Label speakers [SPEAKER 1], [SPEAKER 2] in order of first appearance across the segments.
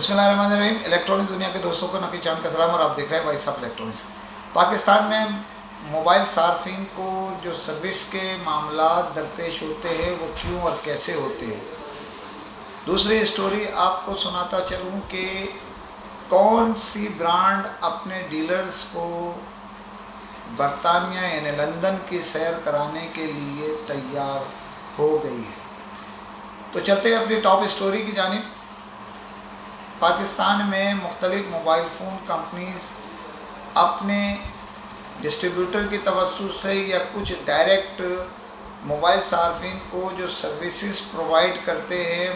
[SPEAKER 1] बिस्मिल्लाहिर्रहमानिर्रहीम। इलेक्ट्रॉनिक दुनिया के दोस्तों को नकी चांद का सलाम और आप देख रहे हैं वॉइस ऑफ इलेक्ट्रॉनिक्स। पाकिस्तान में मोबाइल सार्फिन को जो सर्विस के मामला दरपेश होते हैं वो क्यों और कैसे होते हैं। दूसरी स्टोरी आपको सुनाता चलूँ कि कौन सी ब्रांड अपने डीलर्स को बरतानिया यानी लंदन की सैर कराने के लिए तैयार हो गई है। तो चलते हैं अपनी टॉप स्टोरी की जानिब। पाकिस्तान में मुख्तलिफ मोबाइल फ़ोन कंपनीज़ अपने डिस्ट्रीब्यूटर की तवस्सुत से या कुछ डायरेक्ट मोबाइल सार्फिन को जो सर्विसेज प्रोवाइड करते हैं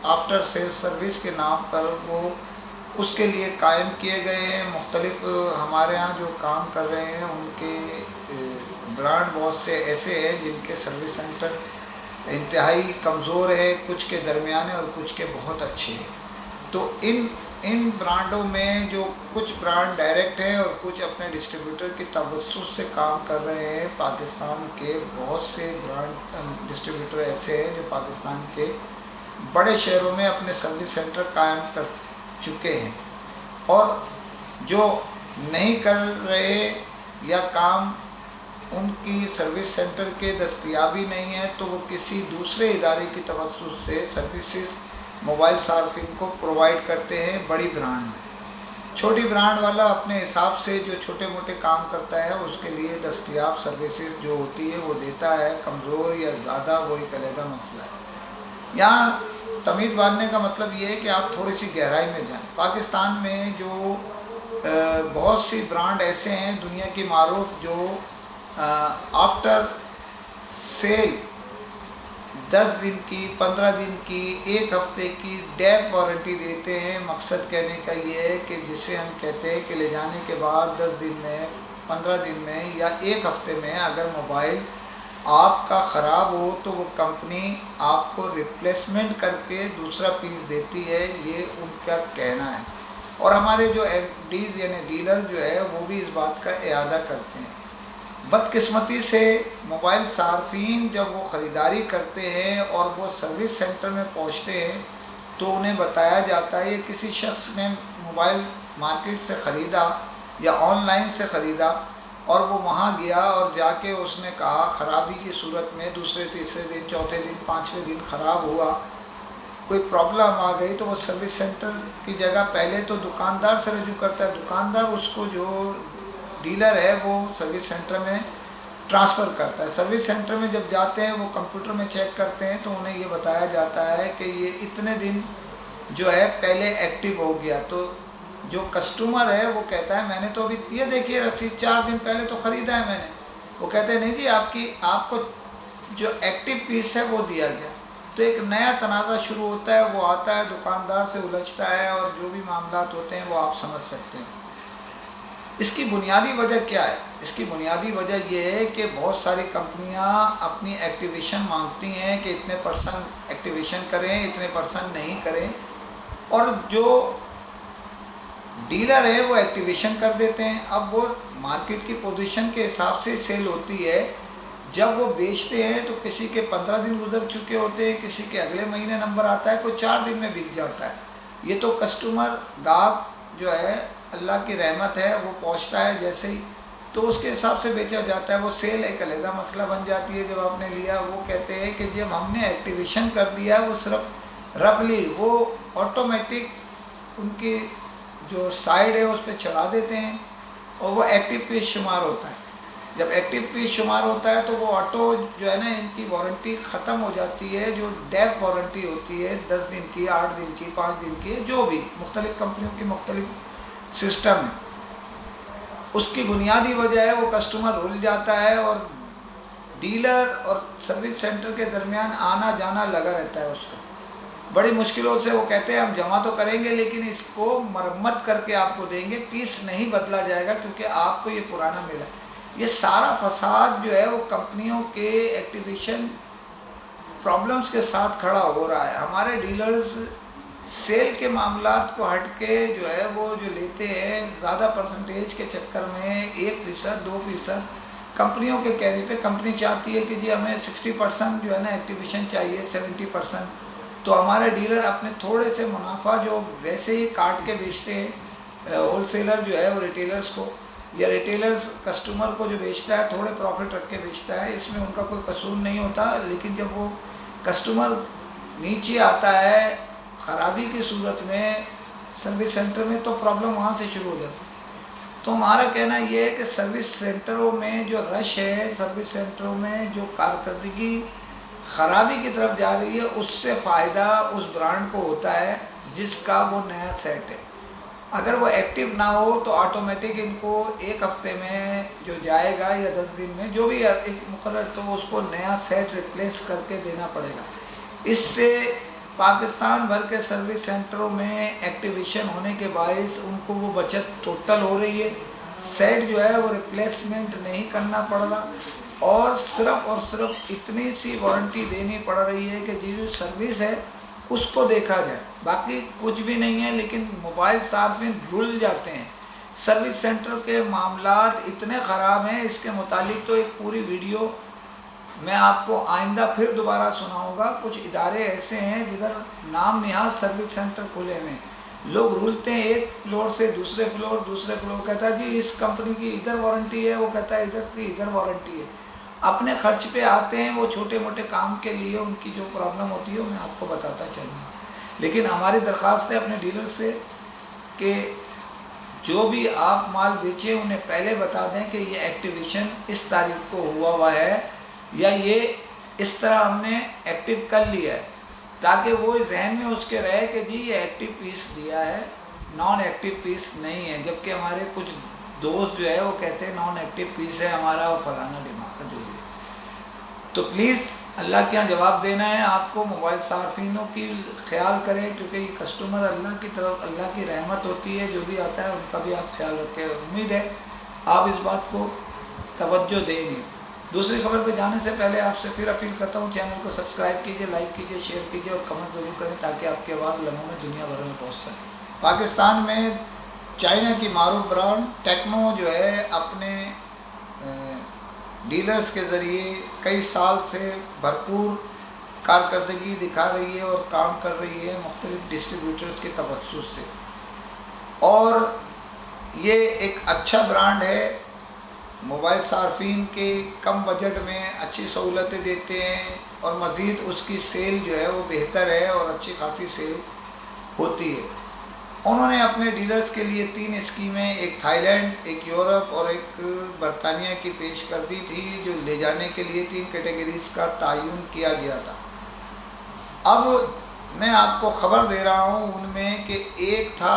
[SPEAKER 1] आफ्टर सेल्स सर्विस के नाम पर, वो उसके लिए कायम किए गए हैं। मुख्तलिफ हमारे यहाँ जो काम कर रहे हैं उनके ब्रांड बहुत से ऐसे हैं जिनके सर्विस सेंटर इंतहाई कमज़ोर है, कुछ के दरमियाने और कुछ के बहुत अच्छे हैं। तो इन ब्रांडों में जो कुछ ब्रांड डायरेक्ट हैं और कुछ अपने डिस्ट्रीब्यूटर की तवस्सुत से काम कर रहे हैं। पाकिस्तान के बहुत से ब्रांड डिस्ट्रीब्यूटर ऐसे हैं जो पाकिस्तान के बड़े शहरों में अपने सर्विस सेंटर कायम कर चुके हैं, और जो नहीं कर रहे या काम उनकी सर्विस सेंटर के दस्तयाबी नहीं है तो वो किसी दूसरे इदारे की तवस्सुत से सर्विसेज मोबाइल सार्फिन को प्रोवाइड करते हैं बड़ी ब्रांड में। छोटी ब्रांड वाला अपने हिसाब से जो छोटे मोटे काम करता है उसके लिए दस्तयाब सर्विसेज जो होती है वो देता है, कमज़ोर या ज़्यादा वो एक अलग मसला है। यहाँ तमीज़ बांधने का मतलब ये है कि आप थोड़ी सी गहराई में जाएं। पाकिस्तान में जो बहुत सी ब्रांड ऐसे हैं दुनिया की मारूफ जो आफ्टर सेल 10 दिन की, 15 दिन की, 1 हफ्ते की डेप वारंटी देते हैं। मकसद कहने का ये है कि जिसे हम कहते हैं कि ले जाने के बाद 10 दिन में, 15 दिन में या 1 हफ्ते में अगर मोबाइल आपका ख़राब हो तो वो कंपनी आपको रिप्लेसमेंट करके दूसरा पीस देती है, ये उनका कहना है। और हमारे जो एफडीज़ यानी डीलर जो है वो भी इस बात का इआदा करते हैं। बदकिस्मती से मोबाइल सार्फिन जब वो ख़रीदारी करते हैं और वो सर्विस सेंटर में पहुंचते हैं तो उन्हें बताया जाता है, ये किसी शख्स ने मोबाइल मार्केट से ख़रीदा या ऑनलाइन से ख़रीदा और वो वहाँ गया और जाके उसने कहा ख़राबी की सूरत में दूसरे तीसरे दिन, चौथे दिन, 5वें दिन ख़राब हुआ, कोई प्रॉब्लम आ गई तो वो सर्विस सेंटर की जगह पहले तो दुकानदार से रजू करता है। दुकानदार उसको जो डीलर है वो सर्विस सेंटर में ट्रांसफ़र करता है। सर्विस सेंटर में जब जाते हैं वो कंप्यूटर में चेक करते हैं तो उन्हें ये बताया जाता है कि ये इतने दिन जो है पहले एक्टिव हो गया। तो जो कस्टमर है वो कहता है मैंने तो अभी ये देखिए रसीद 4 दिन पहले तो ख़रीदा है मैंने। वो कहते हैं नहीं जी आपको जो एक्टिव पीस है वो दिया गया। तो एक नया तनाज़ा शुरू होता है, वो आता है, दुकानदार से उलझता है और जो भी मामलात होते हैं वो आप समझ सकते हैं। इसकी बुनियादी वजह क्या है? इसकी बुनियादी वजह यह है कि बहुत सारी कंपनियां अपनी एक्टिवेशन मांगती हैं कि इतने % एक्टिवेशन करें, इतने % नहीं करें, और जो डीलर है वो एक्टिवेशन कर देते हैं। अब वो मार्केट की पोजीशन के हिसाब से सेल होती है। जब वो बेचते हैं तो किसी के 15 दिन गुजर चुके होते हैं, किसी के अगले महीने नंबर आता है, कोई 4 दिन में बिक जाता है। ये तो कस्टमर गाहक जो है अल्लाह की रहमत है, वो पहुंचता है जैसे ही तो उसके हिसाब से बेचा जाता है। वो सेल एक अलग मसला बन जाती है। जब आपने लिया वो कहते हैं कि जब हमने एक्टिवेशन कर दिया वो सिर्फ रफली वो ऑटोमेटिक उनकी जो साइड है उस पर चढ़ा देते हैं और वो एक्टिव पीस शुमार होता है। जब एक्टिव पीस शुमार होता है तो वो ऑटो जो है ना इनकी वारंटी ख़त्म हो जाती है। जो डेप वारंटी होती है 10 दिन की, 8 दिन की, 5 दिन की, जो भी मुख्तलिफ़ कंपनियों की मुख्तलिफ सिस्टम है, उसकी बुनियादी वजह है वो कस्टमर रुल जाता है और डीलर और सर्विस सेंटर के दरमियान आना जाना लगा रहता है उसका। बड़ी मुश्किलों से वो कहते हैं हम जमा तो करेंगे लेकिन इसको मरम्मत करके आपको देंगे, पीस नहीं बदला जाएगा क्योंकि आपको ये पुराना मिला। ये सारा फसाद जो है वो कंपनियों के एक्टिवेशन प्रॉब्लम्स के साथ खड़ा हो रहा है। हमारे डीलर्स सेल के मामलात को हट के जो है वो जो लेते हैं ज़्यादा % के चक्कर में 1%, 2% कंपनियों के कहने पे कंपनी चाहती है कि जी हमें 60% जो है ना एक्टिवेशन चाहिए, 70%। तो हमारे डीलर अपने थोड़े से मुनाफा जो वैसे ही काट के बेचते हैं, होल सेलर जो है वो रिटेलर्स को, या रिटेलर्स कस्टमर को जो बेचता है थोड़े प्रॉफिट रख के बेचता है, इसमें उनका कोई कसूर नहीं होता। लेकिन जब वो कस्टमर नीचे आता है ख़राबी की सूरत में सर्विस सेंटर में, तो प्रॉब्लम वहाँ से शुरू हो जाती है। तो हमारा कहना ये है कि सर्विस सेंटरों में जो रश है, सर्विस सेंटरों में जो कारकर्दगी ख़राबी की तरफ जा रही है, उससे फ़ायदा उस ब्रांड को होता है जिसका वो नया सेट है। अगर वो एक्टिव ना हो तो ऑटोमेटिक इनको एक हफ्ते में जो जाएगा या 10 दिन में जो भी एक मुकर्रर, तो उसको नया सेट रिप्लेस करके देना पड़ेगा। इससे पाकिस्तान भर के सर्विस सेंटरों में एक्टिवेशन होने के बायस उनको वो बचत टोटल हो रही है। सेट जो है वो रिप्लेसमेंट नहीं करना पड़ रहा, और सिर्फ इतनी सी वारंटी देनी पड़ रही है कि जो सर्विस है उसको देखा जाए, बाकी कुछ भी नहीं है। लेकिन मोबाइल सार्फिन रुल जाते हैं। सर्विस सेंटर के मामलात इतने ख़राब हैं, इसके मुतालिक तो एक पूरी वीडियो मैं आपको आइंदा फिर दोबारा सुनाऊंगा। कुछ इदारे ऐसे हैं जिधर नाम निहाज सर्विस सेंटर खुले हुए हैं, लोग रुलते हैं एक फ्लोर से दूसरे फ्लोर, कहता है जी इस कंपनी की इधर वारंटी है, वो कहता है इधर की इधर वारंटी है। अपने खर्च पे आते हैं वो छोटे मोटे काम के लिए, उनकी जो प्रॉब्लम होती है वो मैं आपको बताता चलूँगा। लेकिन हमारी दरख्वास्त है अपने डीलर से कि जो भी आप माल बेचें उन्हें पहले बता दें कि ये एक्टिवेशन इस तारीख को हुआ है, या ये इस तरह हमने एक्टिव कर लिया है, ताकि वो जहन में उसके रहे कि जी ये एक्टिव पीस दिया है, नॉन एक्टिव पीस नहीं है। जबकि हमारे कुछ दोस्त जो है वो कहते हैं नॉन एक्टिव पीस है हमारा, और फलाना दिमाग का जो भी है। तो प्लीज़ अल्लाह के यहाँ जवाब देना है आपको। मोबाइल सार्फिनों की ख्याल करें, क्योंकि ये कस्टमर अल्लाह की तरफ, अल्लाह की रहमत होती है, जो भी आता है उनका भी आप ख्याल रखें। उम्मीद है आप इस बात को तवज्जो देंगे। दूसरी खबर पे जाने से पहले आपसे फिर अपील करता हूँ, चैनल को सब्सक्राइब कीजिए, लाइक कीजिए, शेयर कीजिए और कमेंट ज़रूर करें, ताकि आपकी आवाज़ लम्हों में दुनिया भर में पहुँच सके। पाकिस्तान में चाइना की मारूफ ब्रांड टेक्नो जो है अपने डीलर्स के ज़रिए कई साल से भरपूर कारकर्दगी दिखा रही है और काम कर रही है मुख्तलिफ डिस्ट्रीब्यूटर्स के तवस्सुस से, और ये एक अच्छा ब्रांड है। मोबाइल सार्फिन के कम बजट में अच्छी सहूलतें देते हैं, और मज़ीद उसकी सेल जो है वो बेहतर है और अच्छी खासी सेल होती है। उन्होंने अपने डीलर्स के लिए 3 स्कीमें, एक थाईलैंड, एक यूरोप और एक बरतानिया की पेश कर दी थी, जो ले जाने के लिए 3 कैटेगरीज़ का तयन किया गया था। अब मैं आपको ख़बर दे रहा हूँ उनमें कि एक था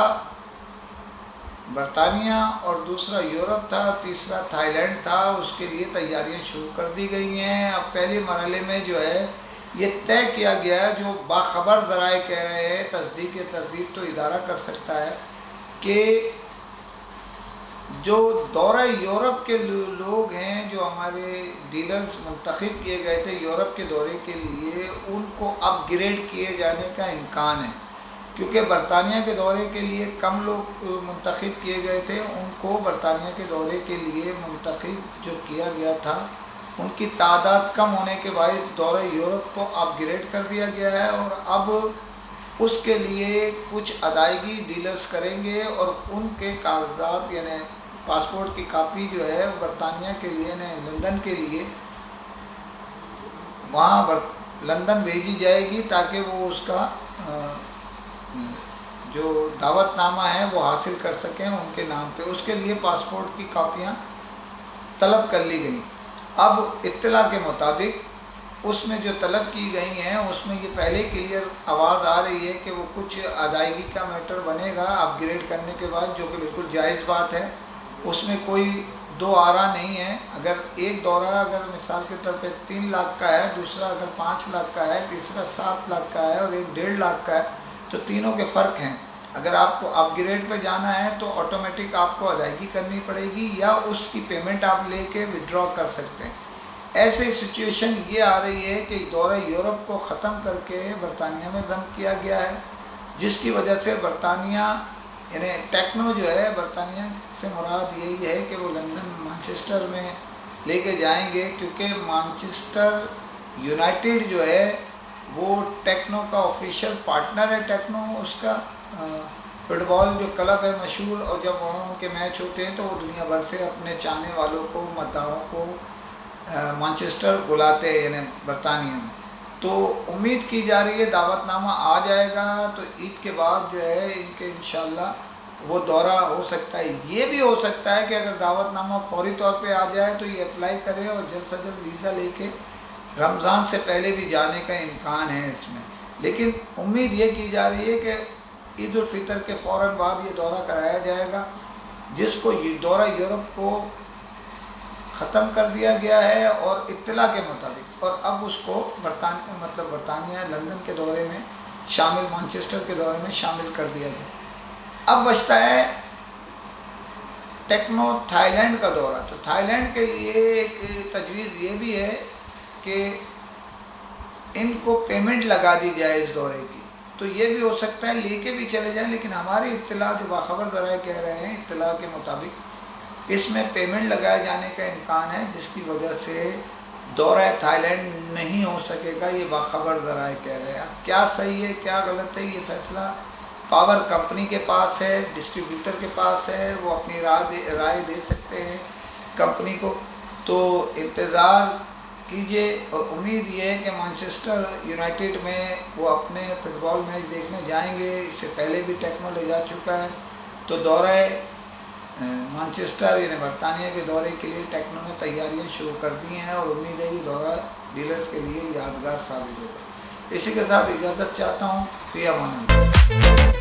[SPEAKER 1] बरतानिया और दूसरा यूरोप था, तीसरा थाईलैंड था। उसके लिए तैयारियां शुरू कर दी गई हैं। अब पहले मरहले में जो है ये तय किया गया है, जो बाखबर ज़राए कह रहे हैं, तस्दीक तरदीद तो इदारा कर सकता है, कि जो दौरा यूरोप के लोग हैं, जो हमारे डीलर्स मुंतखब किए गए थे यूरोप के दौरे के लिए, उनको अपग्रेड किए जाने का इम्कान है। क्योंकि बरतानिया के दौरे के लिए कम लोग मुंतखब किए गए थे, उनको बरतानिया के दौरे के लिए मुंतखब जो किया गया था, उनकी तादाद कम होने के बायस दौरे यूरोप को अपग्रेड कर दिया गया है। और अब उसके लिए कुछ अदायगी डीलर्स करेंगे, और उनके कागजात यानी पासपोर्ट की कापी जो है बरतानिया के लिए ने लंदन के लिए वहाँ लंदन भेजी जाएगी, ताकि वो उसका जो दावतनामा है वो हासिल कर सकें उनके नाम पे। उसके लिए पासपोर्ट की कापियाँ तलब कर ली गई। अब इत्तला के मुताबिक उसमें जो तलब की गई हैं उसमें ये पहले क्लियर आवाज़ आ रही है कि वो कुछ अदायगी का मैटर बनेगा अपग्रेड करने के बाद, जो कि बिल्कुल जायज़ बात है। उसमें कोई दो आरा नहीं है। अगर एक दौरा अगर मिसाल के तौर पे 3 लाख का है, दूसरा अगर 5 लाख का है, तीसरा 7 लाख का है और एक 1.5 लाख का है, तो तीनों के फ़र्क हैं। अगर आपको अपग्रेड पे जाना है तो ऑटोमेटिक आपको अदायगी करनी पड़ेगी, या उसकी पेमेंट आप लेके विड्रॉ कर सकते हैं। ऐसे सिचुएशन ये आ रही है कि दौरा यूरोप को ख़त्म करके बरतानिया में जम किया गया है, जिसकी वजह से बरतानिया यानी टेक्नो जो है, बरतानिया से मुराद यही है कि वो लंदन मैनचेस्टर में लेके जाएंगे, क्योंकि मैनचेस्टर यूनाइटेड जो है وہ ٹیکنو کا آفیشیل پارٹنر ہے، ٹیکنو اس کا فٹ بال جو کلب ہے مشہور، اور جب وہاں ان کے میچ ہوتے ہیں تو وہ دنیا بھر سے اپنے چاہنے والوں کو، مداحوں کو مانچسٹر بلاتے ہیں، یعنی برطانیہ میں۔ تو امید کی جا رہی ہے دعوت نامہ آ جائے گا تو عید کے بعد جو ہے ان کے انشاءاللہ وہ دورہ ہو سکتا ہے۔ یہ بھی ہو سکتا ہے کہ اگر دعوت نامہ فوری طور پہ آ جائے تو یہ اپلائی کرے اور جلد سے جلد ویزا لے کے رمضان سے پہلے بھی جانے کا امکان ہے اس میں، لیکن امید یہ کی جا رہی ہے کہ عید الفطر کے فوراً بعد یہ دورہ کرایا جائے گا، جس کو یہ دورہ یورپ کو ختم کر دیا گیا ہے اور اطلاع کے مطابق، اور اب اس کو برطانیہ لندن کے دورے میں شامل، مانچسٹر کے دورے میں شامل کر دیا گیا۔ اب بچتا ہے ٹیکنو تھائی لینڈ کا دورہ۔ تو تھائی لینڈ کے لیے ایک تجویز یہ بھی ہے کہ ان کو پیمنٹ لگا دی جائے اس دورے کی، تو یہ بھی ہو سکتا ہے لے کے بھی چلے جائیں، لیکن ہماری اطلاع جو باخبر ذرائع کہہ رہے ہیں، اطلاع کے مطابق اس میں پیمنٹ لگائے جانے کا امکان ہے، جس کی وجہ سے دورہ تھائی لینڈ نہیں ہو سکے گا، یہ باخبر ذرائع کہہ رہے ہیں۔ اب کیا صحیح ہے کیا غلط ہے، یہ فیصلہ پاور کمپنی کے پاس ہے، ڈسٹریبیوٹر کے پاس ہے، وہ اپنی رائے دے سکتے ہیں کمپنی کو۔ تو انتظار کیجئے، اور امید یہ ہے کہ مانچسٹر یونائٹڈ میں وہ اپنے فٹ بال میچ دیکھنے جائیں گے، اس سے پہلے بھی ٹیکنو لے جا چکا ہے، تو دورہ مانچسٹر یعنی برطانیہ کے دورے کے لیے ٹیکنو نے تیاریاں شروع کر دی ہیں، اور امید ہے یہ دورہ ڈیلرز کے لیے یادگار ثابت ہوگا۔ اسی کے ساتھ اجازت چاہتا ہوں، فی امان اللہ۔